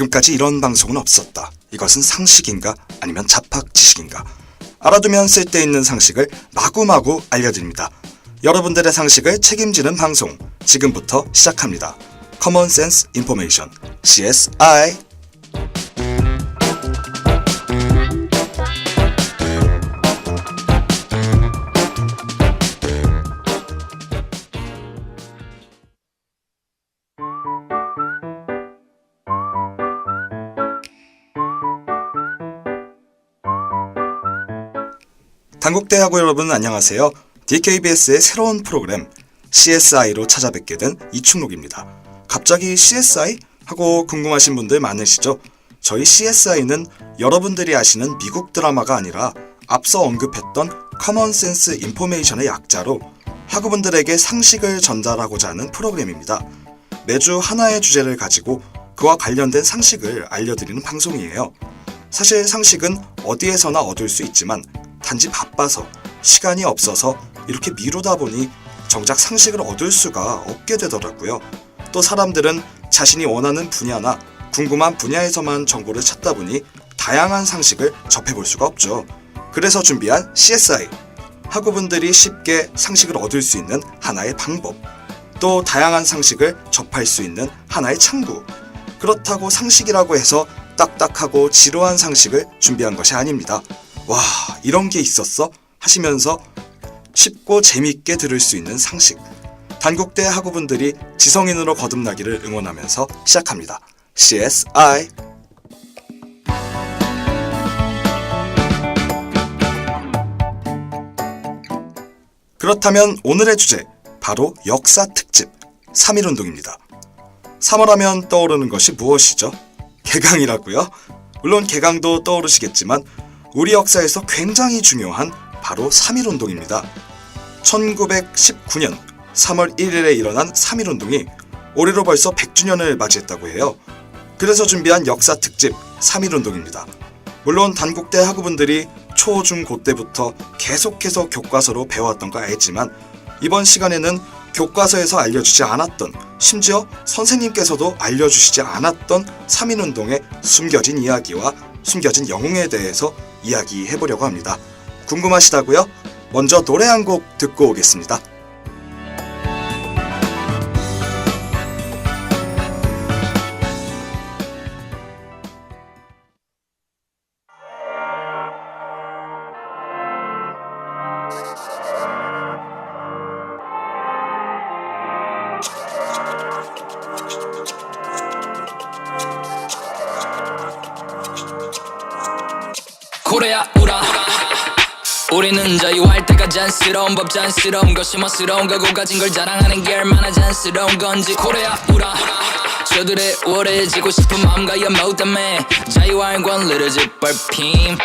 지금까지 이런 방송은 없었다. 이것은 상식인가 아니면 자팍지식인가? 알아두면 쓸데있는 상식을 마구마구 알려드립니다. 여러분들의 상식을 책임지는 방송 지금부터 시작합니다. Common Sense Information CSI. 단국대하고 여러분 안녕하세요. DKBS의 새로운 프로그램 CSI로 찾아뵙게 된 이충록입니다. 갑자기 CSI? 하고 궁금하신 분들 많으시죠? 저희 CSI는 여러분들이 아시는 미국 드라마가 아니라 앞서 언급했던 Common Sense Information의 약자로 학우분들에게 상식을 전달하고자 하는 프로그램입니다. 매주 하나의 주제를 가지고 그와 관련된 상식을 알려드리는 방송이에요. 사실 상식은 어디에서나 얻을 수 있지만 단지 바빠서 시간이 없어서 이렇게 미루다 보니 정작 상식을 얻을 수가 없게 되더라고요. 또 사람들은 자신이 원하는 분야나 궁금한 분야에서만 정보를 찾다 보니 다양한 상식을 접해볼 수가 없죠. 그래서 준비한 CSI, 학우분들이 쉽게 상식을 얻을 수 있는 하나의 방법, 또 다양한 상식을 접할 수 있는 하나의 창구. 그렇다고 상식이라고 해서 딱딱하고 지루한 상식을 준비한 것이 아닙니다. 와, 이런 게 있었어? 하시면서 쉽고 재미있게 들을 수 있는 상식. 단국대 학우분들이 지성인으로 거듭나기를 응원하면서 시작합니다. CSI. 그렇다면 오늘의 주제, 바로 역사 특집 3.1운동입니다. 3월하면 떠오르는 것이 무엇이죠? 개강이라고요? 물론 개강도 떠오르시겠지만 우리 역사에서 굉장히 중요한 바로 3.1운동입니다. 1919년 3월 1일에 일어난 3.1운동이 올해로 벌써 100주년을 맞이했다고 해요. 그래서 준비한 역사 특집 3.1운동입니다. 물론 단국대 학우분들이 초, 중, 고 때부터 계속해서 교과서로 배워왔던 거 알지만 이번 시간에는 교과서에서 알려주지 않았던, 심지어 선생님께서도 알려주시지 않았던 3.1운동의 숨겨진 이야기와 숨겨진 영웅에 대해서 이야기해보려고 합니다. 궁금하시다고요? 먼저 노래 한 곡 듣고 오겠습니다. 고래야 울어 우리는 자유할 때가 잔스러운 법 잔스러운 것이 멋스러운 거고 가진 걸 자랑하는 게 얼마나 잔스러운 건지 고래야 울어 저들의 우월해지고 싶은 마음과 연모 때문에 자유할 권리를 짓밟힘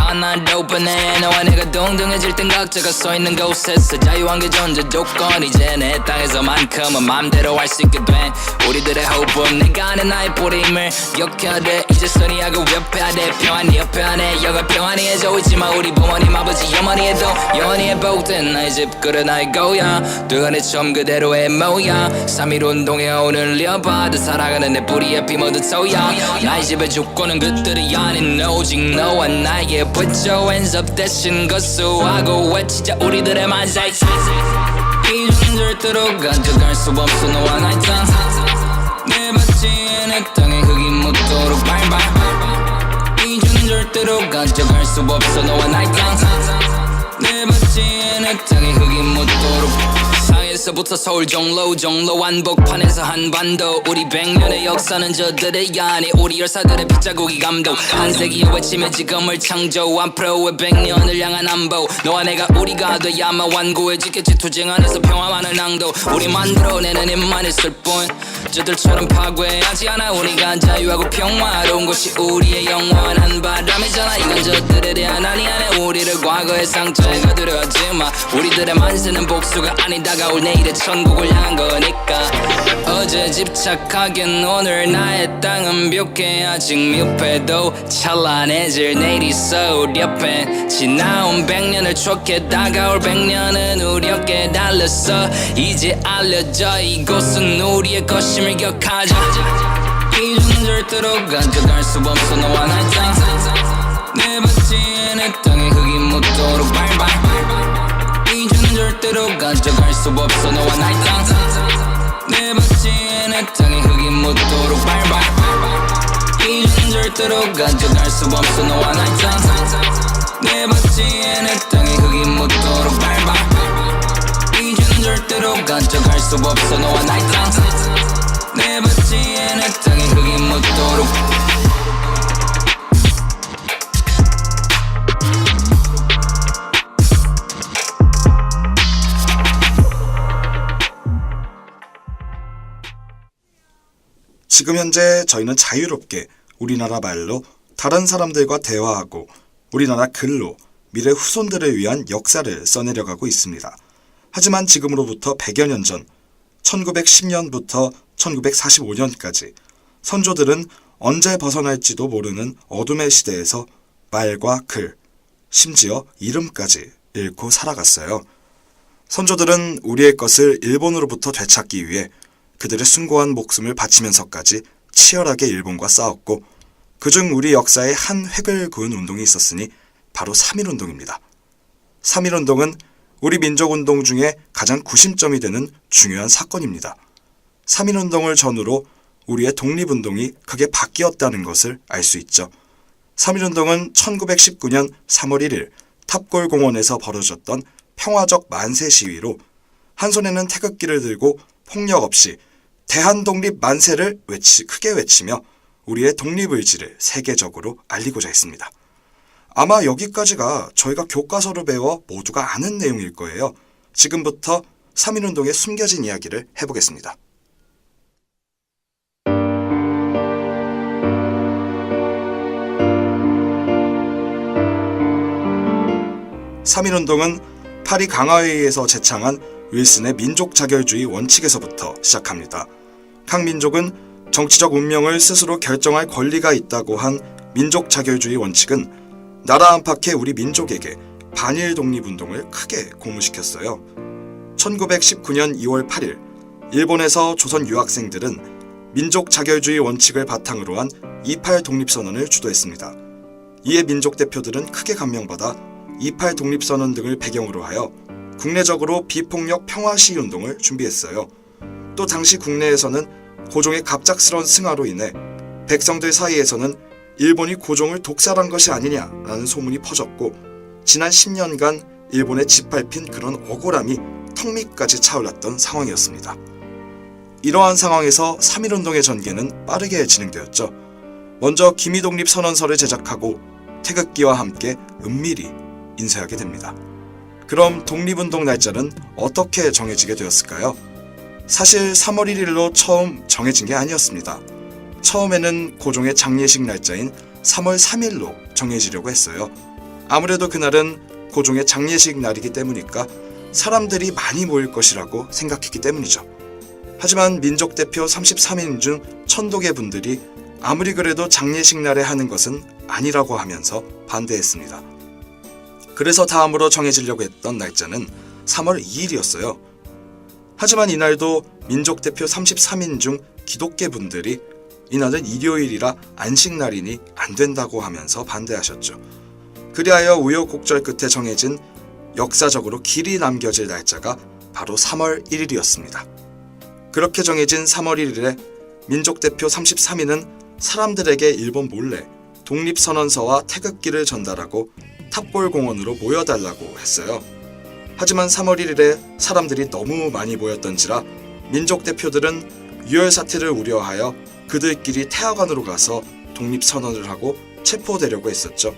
난 오픈해 너와 내가 동등해질 땐 각자가 서있는 곳에서 자유한 게 존재 조건 이제 내 땅에서만큼은 맘대로 할 수 있게 돼 우리들의 호흡은 내가 아는 나의 뿌림을 기억해야 돼 이제 선의하고 옆에야 돼 평안히 옆에 안에 여가 평안히 해져 있지만 우리 부모님 아버지 어머니에도 영원히 해복된 나의 집그릇 나의 고야 두간의 처음 그대로의 모야 3.1운동에 오늘 이어받아 살아가는 내 뿌리에 피 모두 토야 나의 집의 주권은 그들이 아닌 오직 너와 나의 Put your hands up 대신 거수하고 외치자 우리들의 만세 이젠 절대로 가져갈 수 없어 너와 나의 땅 내 밭지에 내 땅에 흙이 묻도록 발발 이젠 절대로 가져갈 수 없어 너와 나의 땅 내 밭지에 내 땅에 흙이 묻도록 서부터 서울 종로 한복판에서 한반도 우리 100년의 역사는 저들의 아니 우리 열사들의 빗자국이 감도 한 세기의 외침에 지금을 창조 앞으로의 100년을 향한 안보 너와 내가 우리가 돼야만 완고해지겠지 투쟁 안에서 평화만을 낭도 우리 만들어내는 힘만 있을 뿐 저들처럼 파괴하지 않아 우리가 자유하고 평화로운 곳이 우리의 영원한 바람이잖아 이건 저들에 대한 아니 안에 우리를 과거의 상처에 가두려하지마 우리들의 만세는 복수가 아닌 다가올 내일의 천국을 향한 거니까 어제 집착하긴 오늘 나의 땅은 뷰게 아직 미흡해도 찬란해질 내일이 있어 우리 옆에 지나온 100년을 촉해 다가올 100년은 우리 어깨에 달렸어 이제 알려져 이곳은 우리의 것임을 기억하자 이젠 절대로 가져갈 수 없어 너와 날 땅 내 바지에 내 땅에 흙이 묻도록 발발 이제는 절대로 가져갈 수 없어 너와 날 땅 내 바지에 내 땅에 흙이 묻도록 발발 이제는 절대로 가져갈 수 없어 너와 날 땅 내 바지에 내 땅에 흙이 묻도록 발발 이제는 절대로 가져갈 수 없어 너와 날 땅 내 바지에 내 땅에 흙이 묻도록 지금 현재 저희는 자유롭게 우리나라 말로 다른 사람들과 대화하고 우리나라 글로 미래 후손들을 위한 역사를 써내려가고 있습니다. 하지만 지금으로부터 100여 년 전 1910년부터 1945년까지 선조들은 언제 벗어날지도 모르는 어둠의 시대에서 말과 글, 심지어 이름까지 잃고 살아갔어요. 선조들은 우리의 것을 일본으로부터 되찾기 위해 그들의 숭고한 목숨을 바치면서까지 치열하게 일본과 싸웠고 그중 우리 역사에 한 획을 그은 운동이 있었으니 바로 3.1운동입니다. 3.1운동은 우리 민족운동 중에 가장 구심점이 되는 중요한 사건입니다. 3.1운동을 전후로 우리의 독립운동이 크게 바뀌었다는 것을 알 수 있죠. 3.1운동은 1919년 3월 1일 탑골공원에서 벌어졌던 평화적 만세 시위로 한 손에는 태극기를 들고 폭력 없이 대한독립 만세를 크게 외치며 우리의 독립의지를 세계적으로 알리고자 했습니다. 아마 여기까지가 저희가 교과서로 배워 모두가 아는 내용일 거예요. 지금부터 3.1운동의 숨겨진 이야기를 해보겠습니다. 3.1운동은 파리 강화회의에서 제창한 윌슨의 민족 자결주의 원칙에서부터 시작합니다. 각 민족은 정치적 운명을 스스로 결정할 권리가 있다고 한 민족 자결주의 원칙은 나라 안팎의 우리 민족에게 반일 독립운동을 크게 고무시켰어요. 1919년 2월 8일 일본에서 조선 유학생들은 민족 자결주의 원칙을 바탕으로 한 28 독립선언을 주도했습니다. 이에 민족 대표들은 크게 감명받아 28 독립선언 등을 배경으로 하여 국내적으로 비폭력 평화시위운동을 준비했어요. 또 당시 국내에서는 고종의 갑작스러운 승하로 인해 백성들 사이에서는 일본이 고종을 독살한 것이 아니냐라는 소문이 퍼졌고 지난 10년간 일본에 짓밟힌 그런 억울함이 턱 밑까지 차올랐던 상황이었습니다. 이러한 상황에서 3.1운동의 전개는 빠르게 진행되었죠. 먼저 기미독립선언서를 제작하고 태극기와 함께 은밀히 인쇄하게 됩니다. 그럼 독립운동 날짜는 어떻게 정해지게 되었을까요? 사실 3월 1일로 처음 정해진 게 아니었습니다. 처음에는 고종의 장례식 날짜인 3월 3일로 정해지려고 했어요. 아무래도 그날은 고종의 장례식 날이기 때문일까 사람들이 많이 모일 것이라고 생각했기 때문이죠. 하지만 민족대표 33인 중 천독의 분들이 아무리 그래도 장례식 날에 하는 것은 아니라고 하면서 반대했습니다. 그래서 다음으로 정해지려고 했던 날짜는 3월 2일이었어요. 하지만 이날도 민족대표 33인 중 기독계 분들이 이날은 일요일이라 안식날이니 안 된다고 하면서 반대하셨죠. 그리하여 우여곡절 끝에 정해진 역사적으로 길이 남겨질 날짜가 바로 3월 1일이었습니다. 그렇게 정해진 3월 1일에 민족대표 33인은 사람들에게 일본 몰래 독립선언서와 태극기를 전달하고 탑골공원으로 모여달라고 했어요. 하지만 3월 1일에 사람들이 너무 많이 모였던지라 민족대표들은 유혈사태를 우려하여 그들끼리 태화관으로 가서 독립선언을 하고 체포되려고 했었죠.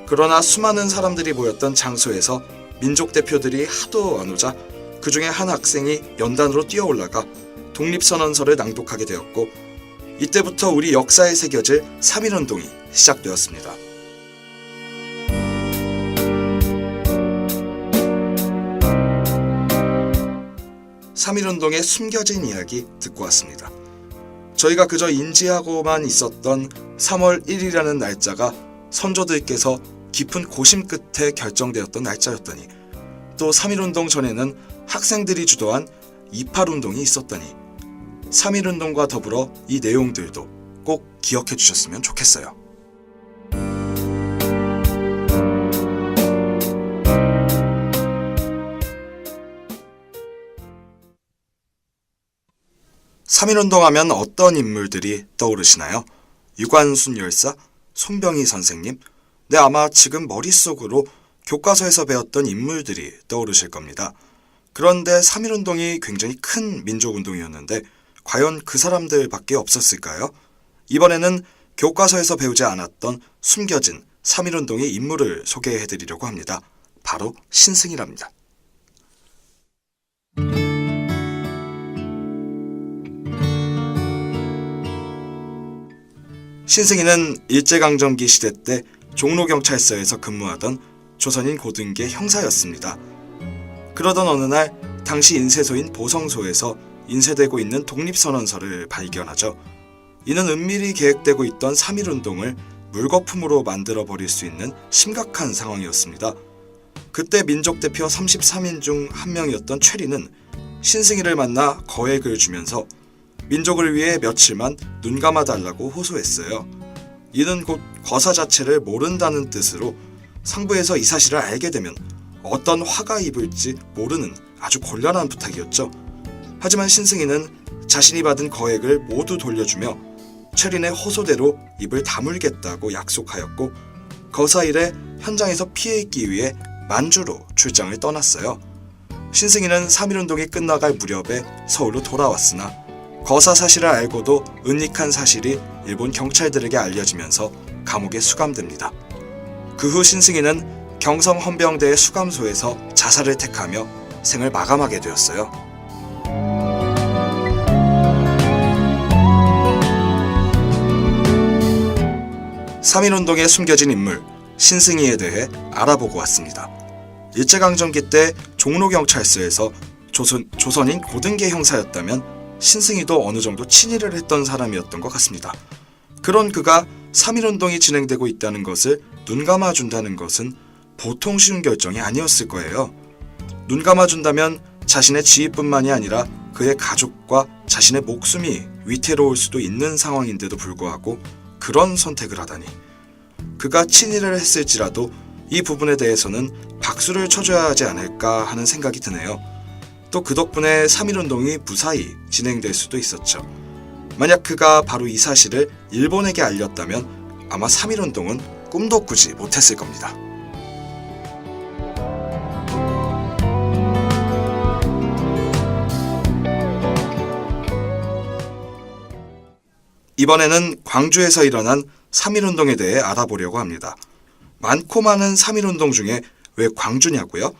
그러나 수많은 사람들이 모였던 장소에서 민족대표들이 하도 안 오자 그 중에 한 학생이 연단으로 뛰어올라가 독립선언서를 낭독하게 되었고 이때부터 우리 역사에 새겨질 3.1운동이 시작되었습니다. 3.1운동의 숨겨진 이야기 듣고 왔습니다. 저희가 그저 인지하고만 있었던 3월 1일이라는 날짜가 선조들께서 깊은 고심 끝에 결정되었던 날짜였더니 또 3.1운동 전에는 학생들이 주도한 28운동이 있었더니 3.1운동과 더불어 이 내용들도 꼭 기억해 주셨으면 좋겠어요. (3.1운동) 하면 어떤 인물들이 떠오르시나요? 유관순 열사? 손병희 선생님? 네, 아마 지금 머릿속으로 교과서에서 배웠던 인물들이 떠오르실 겁니다. 그런데 3.1운동이 굉장히 큰 민족운동이었는데 과연 그 사람들밖에 없었을까요? 이번에는 교과서에서 배우지 않았던 숨겨진 3.1운동의 인물을 소개해드리려고 합니다. 바로 신승이랍니다. 신승이는 일제강점기 시대 때 종로경찰서에서 근무하던 조선인 고등계 형사였습니다. 그러던 어느 날 당시 인쇄소인 보성소에서 인쇄되고 있는 독립선언서를 발견하죠. 이는 은밀히 계획되고 있던 3.1운동을 물거품으로 만들어버릴 수 있는 심각한 상황이었습니다. 그때 민족대표 33인 중 한 명이었던 최리는 신승이를 만나 거액을 주면서 민족을 위해 며칠만 눈 감아달라고 호소했어요. 이는 곧 거사 자체를 모른다는 뜻으로 상부에서 이 사실을 알게 되면 어떤 화가 입을지 모르는 아주 곤란한 부탁이었죠. 하지만 신승이는 자신이 받은 거액을 모두 돌려주며 최린의 호소대로 입을 다물겠다고 약속하였고 거사 일에 현장에서 피해 있기 위해 만주로 출장을 떠났어요. 신승이는 3.1운동이 끝나갈 무렵에 서울로 돌아왔으나 거사 사실을 알고도 은닉한 사실이 일본 경찰들에게 알려지면서 감옥에 수감됩니다. 그 후 신승이는 경성 헌병대의 수감소에서 자살을 택하며 생을 마감하게 되었어요. 3.1운동에 숨겨진 인물 신승이에 대해 알아보고 왔습니다. 일제강점기 때 종로경찰서에서 조선인 고등계 형사였다면 신승이도 어느 정도 친일을 했던 사람이었던 것 같습니다. 그런 그가 3.1운동이 진행되고 있다는 것을 눈 감아준다는 것은 보통 쉬운 결정이 아니었을 거예요. 눈 감아준다면 자신의 지위뿐만이 아니라 그의 가족과 자신의 목숨이 위태로울 수도 있는 상황인데도 불구하고 그런 선택을 하다니. 그가 친일을 했을지라도 이 부분에 대해서는 박수를 쳐줘야 하지 않을까 하는 생각이 드네요. 또 그 덕분에 3.1운동이 무사히 진행될 수도 있었죠. 만약 그가 바로 이 사실을 일본에게 알렸다면 아마 3.1운동은 꿈도 꾸지 못했을 겁니다. 이번에는 광주에서 일어난 3.1운동에 대해 알아보려고 합니다. 많고 많은 3.1운동 중에 왜 광주냐고요?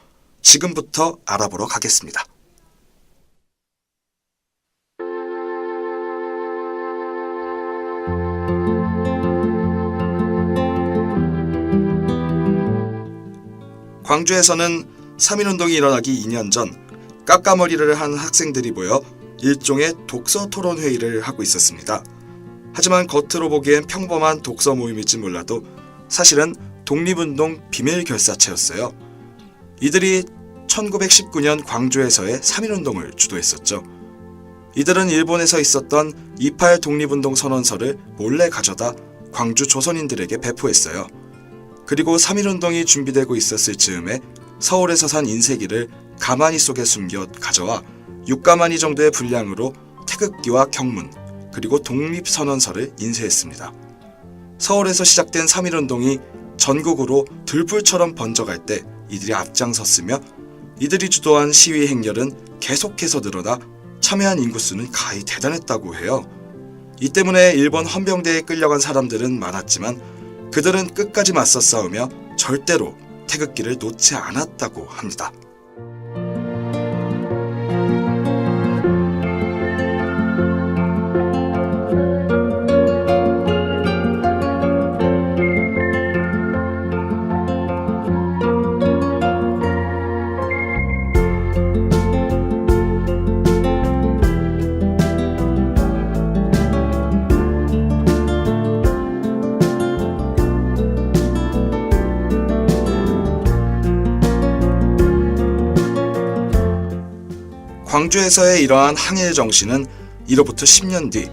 지금부터 알아보러 가겠습니다. 광주에서는 3.1운동이 일어나기 2년 전 깎아머리를 한 학생들이 모여 일종의 독서 토론 회의를 하고 있었습니다. 하지만 겉으로 보기엔 평범한 독서 모임일지 몰라도 사실은 독립운동 비밀결사체였어요. 이들이 1919년 광주에서의 3.1운동을 주도했었죠. 이들은 일본에서 있었던 28 독립운동 선언서를 몰래 가져다 광주 조선인들에게 배포했어요. 그리고 3.1운동이 준비되고 있었을 즈음에 서울에서 산 인쇄기를 가마니 속에 숨겨 가져와 6가마니 정도의 분량으로 태극기와 경문 그리고 독립선언서를 인쇄했습니다. 서울에서 시작된 3.1운동이 전국으로 들불처럼 번져갈 때 이들이 앞장섰으며 이들이 주도한 시위 행렬은 계속해서 늘어나 참여한 인구수는 가히 대단했다고 해요. 이 때문에 일본 헌병대에 끌려간 사람들은 많았지만 그들은 끝까지 맞서 싸우며 절대로 태극기를 놓지 않았다고 합니다. 광주에서의 이러한 항일 정신은 이로부터 10년 뒤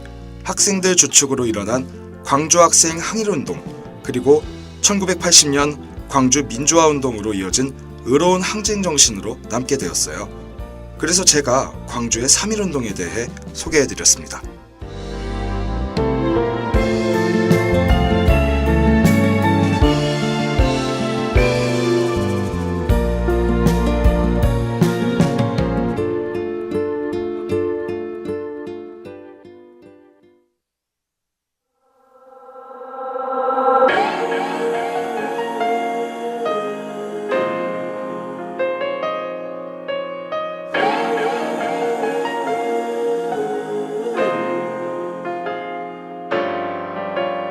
학생들 주축으로 일어난 광주 학생 항일운동, 그리고 1980년 광주 민주화운동으로 이어진 의로운 항쟁 정신으로 남게 되었어요. 그래서 제가 광주의 3.1운동에 대해 소개해드렸습니다.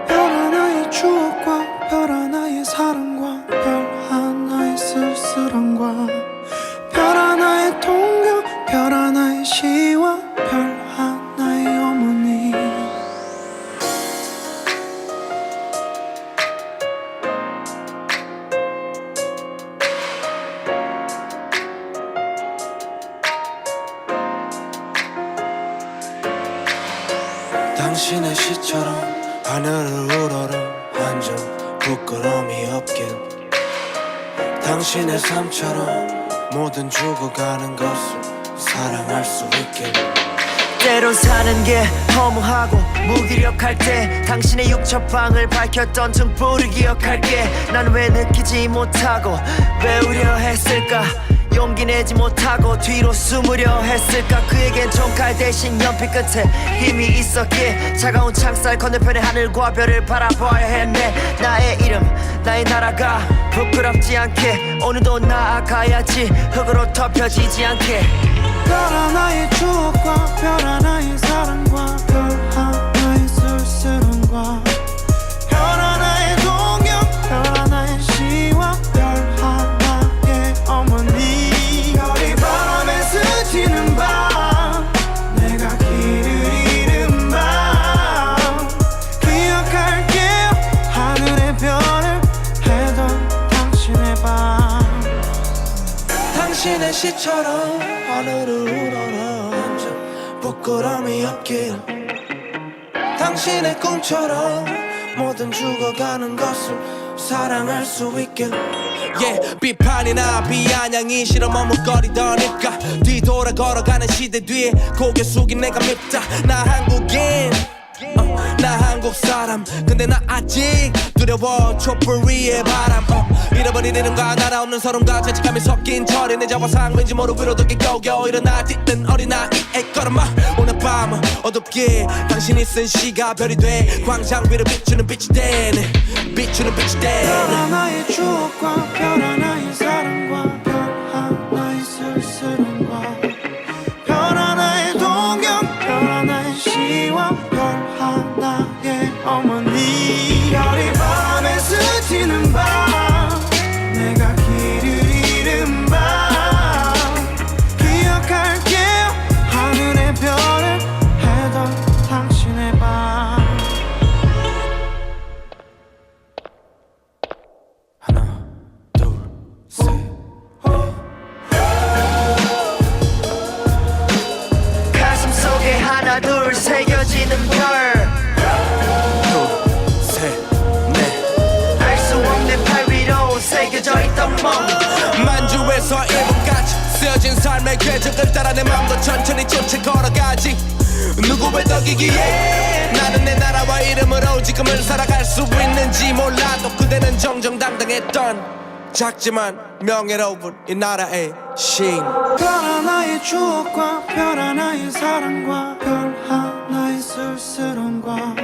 별 하나의 추억과 별 하나의 사랑과 별 하나의 쓸쓸함과 별 하나의 동경 별 하나의 시와 별 하나의 어머니. 당신의 시처럼 하늘을 우러러 한 점 부끄러움이 없길. 당신의 삶처럼 모든 죽어가는 것을 사랑할 수 있길. 때론 사는 게 허무하고 무기력할 때 당신의 육첩방을 밝혔던 등불을 기억할게. 난 왜 느끼지 못하고 외우려 했을까. 용기 내지 못하고 뒤로 숨으려 했을까. 그에겐 총칼 대신 연필 끝에 힘이 있었기에 차가운 창살 건너편의 하늘과 별을 바라봐야 했네. 나의 이름 나의 나라가 부끄럽지 않게 오늘도 나아가야지. 흙으로 덮여지지 않게. 별 하나의 추억과 별 하나의 사랑과 별 하나의 쓸쓸함과 별 하나의 동경 별 하나의 시와 별 하나의 어머니. 별이 바람에 스치는 밤 내가 길을 잃은 밤 기억할게요. 하늘의 별을 해던 당신의 밤. 당신의 시처럼 하늘을 우러러 한 점 부끄러움이 없길. 당신의 꿈처럼 모든 죽어가는 것을 사랑할 수 있길. 비판이나 비아냥이 싫어 머뭇거리더니까 뒤돌아 걸어가는 시대 뒤에 고개 숙인 내가 밉다. 나 한국인 나 한국 사람 근데 나 아직 두려워 촛불 위의 바람. 잃어버린 이름과 나라 없는 서름과 죄책감이 섞인 철이 내 자화상 왠지 모르 위로도 겨우 일어나 뛰는 어린아이의 걸음마. 오늘 밤은 어둡게 당신이 쓴 시가 별이 돼 광장 위를 비추는 빛이 되네. 비추는 빛이 별 되네. 하나의 추억과 별 하나의 사랑과 별 하나의 쓸쓸함과 별 하나의 동경 별 하나의 시와 별 하나의 어머니. 별이 바람에 스치는 밤 내가 길을 잃은 밤 기억할게요. 하늘의 별을 해던 당신의 밤. 하나 둘 셋. 가슴 속에 하나 둘 새겨지는 별. 알 수 없는 팔 위로 새겨져 있던梦. 만주에서 일본까지 쓰여진 삶의 궤적을 따라 내 맘도 천천히 쫓아 걸어가지. 누구의 덕이기에 나는 내 나라와 이름으로 지금을 살아갈 수 있는지 몰라도 그대는 정정당당했던 작지만 명예로운 이 나라의 신. 별 하나의 추억과 별 하나의 사랑과 별 하나의 쓸쓸함과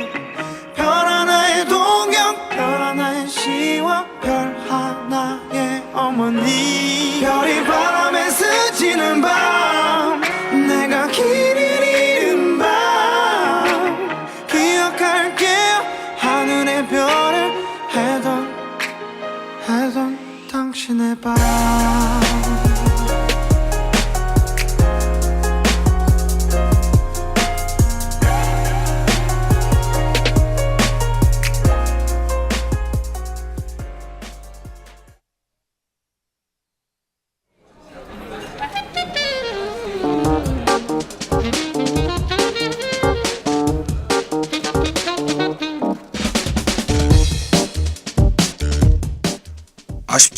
별 하나의 동경 별 하나의 시와 별 하나의 어머니. 별이 바람에 스치는 밤 내가 길을 잃은 밤 기억할게요. 하늘의 별을 해던 당신의 밤.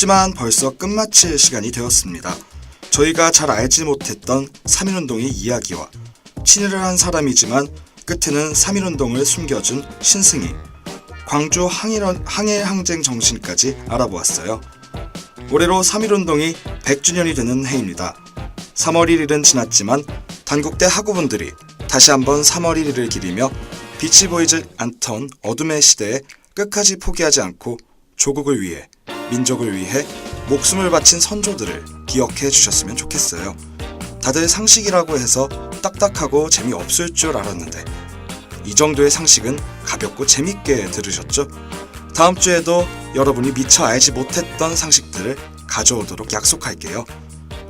아쉽지만 벌써 끝마칠 시간이 되었습니다. 저희가 잘 알지 못했던 3.1운동의 이야기와 친일을 한 사람이지만 끝에는 3.1운동을 숨겨준 신승희, 광주 항일항쟁 정신까지 알아보았어요. 올해로 3.1운동이 100주년이 되는 해입니다. 3월 1일은 지났지만 단국대 학우분들이 다시 한번 3월 1일을 기리며 비치보이즈 안턴 어둠의 시대에 끝까지 포기하지 않고 조국을 위해, 민족을 위해 목숨을 바친 선조들을 기억해 주셨으면 좋겠어요. 다들 상식이라고 해서 딱딱하고 재미없을 줄 알았는데 이 정도의 상식은 가볍고 재밌게 들으셨죠? 다음 주에도 여러분이 미처 알지 못했던 상식들을 가져오도록 약속할게요.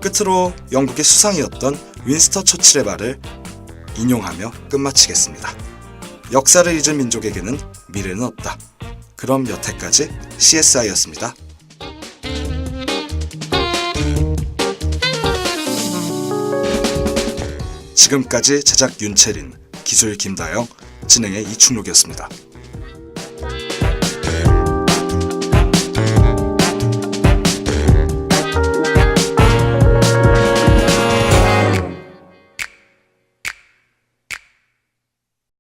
끝으로 영국의 수상이었던 윈스턴 처칠의 말을 인용하며 끝마치겠습니다. 역사를 잊은 민족에게는 미래는 없다. 그럼 여태까지 CSI였습니다. 지금까지 제작 윤채린, 기술 김다영, 진행의 이충록이었습니다.